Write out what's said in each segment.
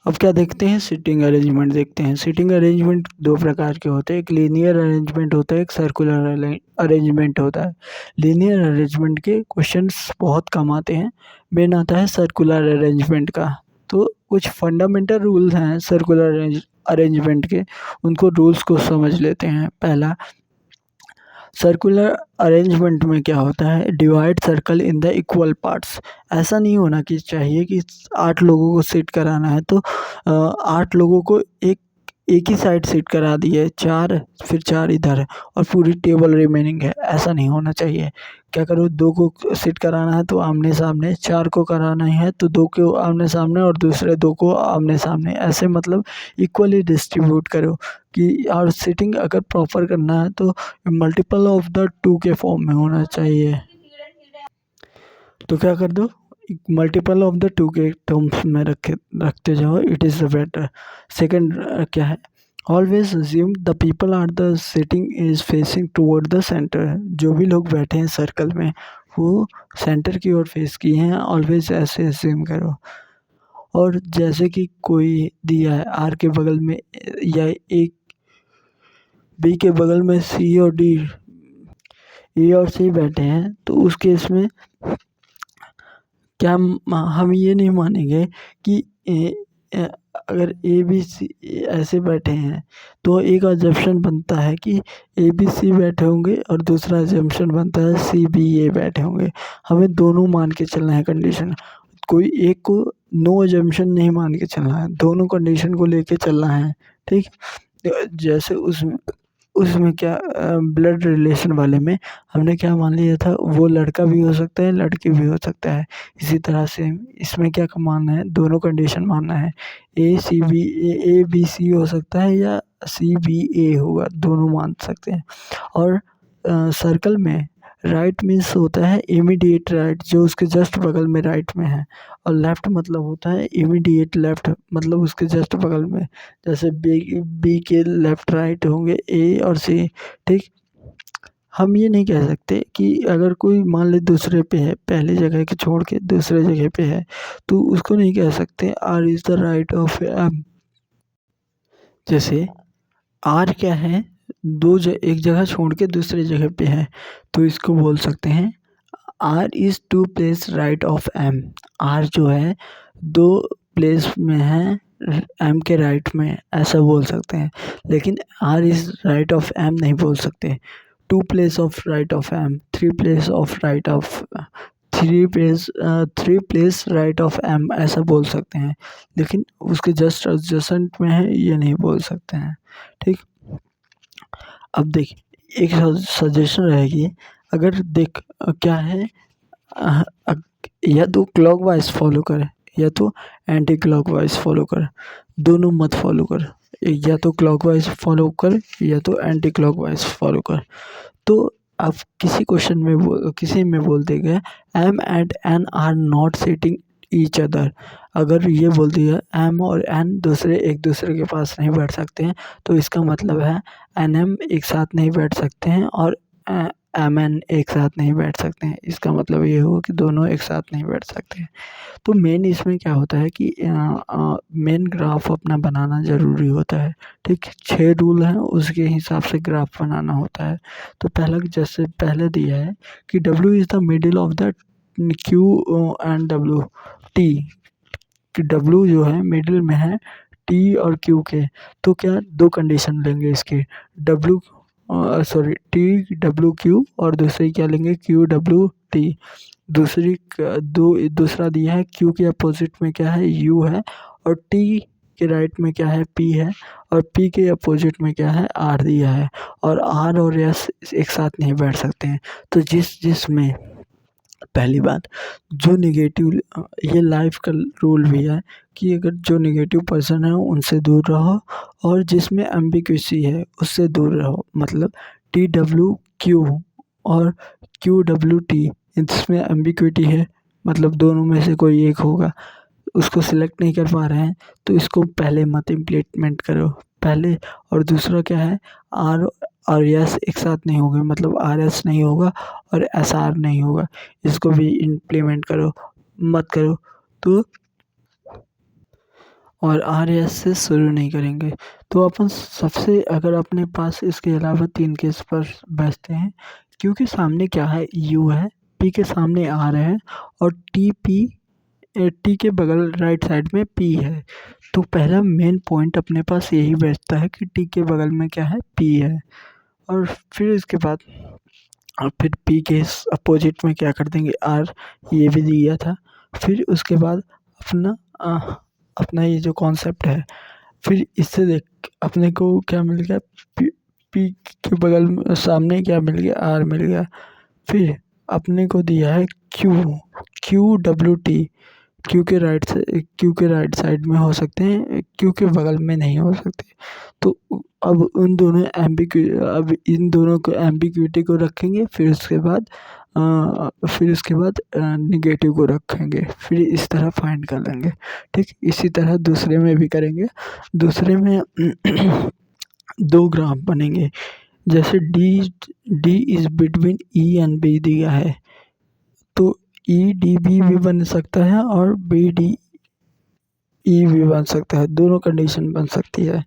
अब क्या देखते हैं, सीटिंग अरेंजमेंट देखते हैं। सीटिंग अरेंजमेंट दो प्रकार के होते हैं, एक लीनियर अरेंजमेंट होता है, एक सर्कुलर अरेंजमेंट होता है। लीनियर अरेंजमेंट के क्वेश्चंस बहुत कम आते हैं, मेन आता है सर्कुलर अरेंजमेंट का। तो कुछ फंडामेंटल रूल्स हैं सर्कुलर अरेंजमेंट के, उनको रूल्स को समझ लेते हैं। पहला, सर्कुलर अरेंजमेंट में क्या होता है, divide circle in the equal parts. ऐसा नहीं होना कि चाहिए कि 8 लोगों को सीट कराना है तो 8 लोगों को एक ही साइड सीट करा दिए, 4 फिर 4 इधर और पूरी टेबल रिमेनिंग है, ऐसा नहीं होना चाहिए। क्या करो, 2 को सीट कराना है तो आमने सामने, 4 को कराना है तो 2 को आमने सामने और दूसरे 2 को आमने सामने, ऐसे मतलब इक्वली डिस्ट्रीब्यूट करो। कि और सीटिंग अगर प्रॉपर करना है तो मल्टीपल ऑफ द 2 के फॉर्म में होना चाहिए। तो क्या कर दो, मल्टीपल ऑफ द 2 के टर्म्स में रखते जाओ, it is the better. Second क्या है, always assume the people are the sitting is facing toward the centre. जो भी लोग बैठे हैं सर्कल में वो सेंटर की ओर फेस किए हैं, ऑलवेज ऐसे अज्यूम करो। और जैसे कि कोई दिया है आर के बगल में या एक बी के बगल में सी और डी, ए और सी बैठे हैं, तो उस केस में क्या हम ये नहीं मानेंगे कि अगर ए बी सी ऐसे बैठे हैं तो एक अजम्पशन बनता है कि ए बी सी बैठे होंगे और दूसरा अजम्पशन बनता है सी बी ए बैठे होंगे। हमें दोनों मान के चलना है कंडीशन, कोई एक को नो अजम्पशन नहीं मान के चलना है, दोनों कंडीशन को लेके चलना है। ठीक, जैसे उसमें क्या ब्लड रिलेशन वाले में हमने क्या मान लिया था, वो लड़का भी हो सकता है लड़की भी हो सकता है। इसी तरह से इसमें क्या मानना है, दोनों कंडीशन मानना है। ए बी सी हो सकता है या सी बी ए होगा, दोनों मान सकते हैं। और सर्कल में राइट मीन्स होता है इमीडिएट राइट, जो उसके जस्ट बगल में राइट में है, और लेफ्ट मतलब होता है इमीडिएट लेफ्ट, मतलब उसके जस्ट बगल में। जैसे बी के लेफ्ट राइट होंगे ए और सी। ठीक, हम ये नहीं कह सकते कि अगर कोई मान ले दूसरे पे है, पहले जगह के छोड़ के दूसरे जगह पे है, तो उसको नहीं कह सकते R is the right of M. जैसे आर क्या है, एक जगह छोड़ के दूसरे जगह पे है, तो इसको बोल सकते हैं R is 2 place right of M. R जो है 2 प्लेस में है एम के राइट में, ऐसा बोल सकते हैं। लेकिन R is right of M नहीं बोल सकते। 2 place of right of M, 3 place of right of 3 place right of M, ऐसा बोल सकते हैं। लेकिन उसके जस्ट एडजेसेंट में है ये नहीं बोल सकते हैं। ठीक, अब देख, एक सजेशन रहेगी, अगर देख क्या है, या तो क्लॉकवाइज फॉलो कर या तो एंटी क्लॉकवाइज फॉलो कर, दोनों मत फॉलो कर। या तो क्लॉकवाइज फॉलो कर या तो एंटी क्लॉकवाइज फॉलो कर। तो आप किसी क्वेश्चन में किसी में बोल देंगे M and N are not sitting each other. अगर ये बोल दिया एम और एन एक दूसरे के पास नहीं बैठ सकते हैं, तो इसका मतलब है एन एम एक साथ नहीं बैठ सकते हैं और एम एन एक साथ नहीं बैठ सकते हैं। इसका मतलब ये हुआ कि दोनों एक साथ नहीं बैठ सकते हैं। तो मेन इसमें क्या होता है कि मेन ग्राफ अपना बनाना ज़रूरी होता है। ठीक, 6 रूल हैं, उसके हिसाब से ग्राफ बनाना होता है। तो पहला, जैसे पहले दिया है कि W is the middle of the Q and W T, कि डब्ल्यू जो है मिडिल में है टी और क्यू के। तो क्या, 2 कंडीशन लेंगे इसके, टी डब्ल्यू क्यू, और दूसरी क्या लेंगे, क्यू डब्ल्यू टी। दूसरा दिया है क्यू के अपोजिट में क्या है, यू है, और टी के राइट में क्या है, पी है, और पी के अपोजिट में क्या है, आर दिया है। और आर और एस एक साथ नहीं बैठ सकते हैं। तो जिसमें पहली बात, जो निगेटिव, ये लाइफ का रूल भी है कि अगर जो निगेटिव पर्सन है उनसे दूर रहो, और जिसमें एम्बिग्युइसी है उससे दूर रहो। मतलब टी डब्ल्यू क्यू और क्यू डब्ल्यू टी, इसमें एम्बिग्युइटी है, मतलब दोनों में से कोई एक होगा, उसको सिलेक्ट नहीं कर पा रहे हैं, तो इसको पहले मत इम्प्लीमेंट करो पहले। और दूसरा क्या है, आर और एस एक साथ नहीं होंगे, मतलब आर एस नहीं होगा और एस आर नहीं होगा, इसको भी इम्प्लीमेंट करो मत करो। तो और आर एस से शुरू नहीं करेंगे। तो अपन सबसे अगर अपने पास इसके अलावा 3 केस पर बचते हैं, क्योंकि सामने क्या है, यू है, पी के सामने आर है और टी के बगल राइट साइड में पी है। तो पहला मेन पॉइंट अपने पास यही बचता है कि टी के बगल में क्या है, पी है। और फिर इसके बाद फिर पी के अपोजिट में क्या कर देंगे, आर, ये भी दिया था। फिर उसके बाद अपना अपना ये जो कॉन्सेप्ट है, फिर इससे देख अपने को क्या मिल गया, पी, पी के बगल में सामने क्या मिल गया, आर मिल गया। फिर अपने को दिया है Q, Q W T, Q के राइट साइड में हो सकते हैं, क्यू के बगल में नहीं हो सकते। तो अब इन दोनों को एम्बिग्यूटी को रखेंगे, फिर उसके बाद निगेटिव को रखेंगे, फिर इस तरह फाइंड कर लेंगे। ठीक, इसी तरह दूसरे में भी करेंगे। दूसरे में दो ग्राफ बनेंगे, जैसे D is between E and B दिया है, तो ई डी बी भी बन सकता है और बी डी ई भी बन सकता है, दोनों कंडीशन बन सकती है।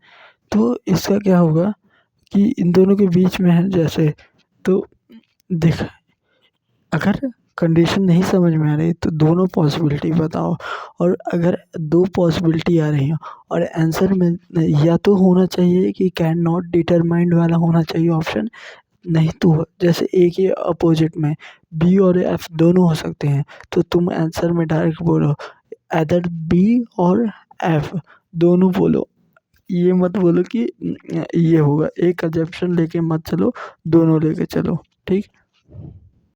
तो इसका क्या होगा कि इन दोनों के बीच में है जैसे, तो देख, अगर कंडीशन नहीं समझ में आ रही तो दोनों पॉसिबिलिटी बताओ। और अगर दो पॉसिबिलिटी आ रही हो और आंसर में या तो होना चाहिए कि कैन नॉट डिटरमाइंड वाला होना चाहिए ऑप्शन, नहीं तो जैसे एक ही अपोजिट में बी और एफ दोनों हो सकते हैं, तो तुम आंसर में डायरेक्ट बोलो एदर बी और एफ, दोनों बोलो। ये मत बोलो कि ये होगा, एक अजम्पशन लेके मत चलो, दोनों लेके चलो। ठीक।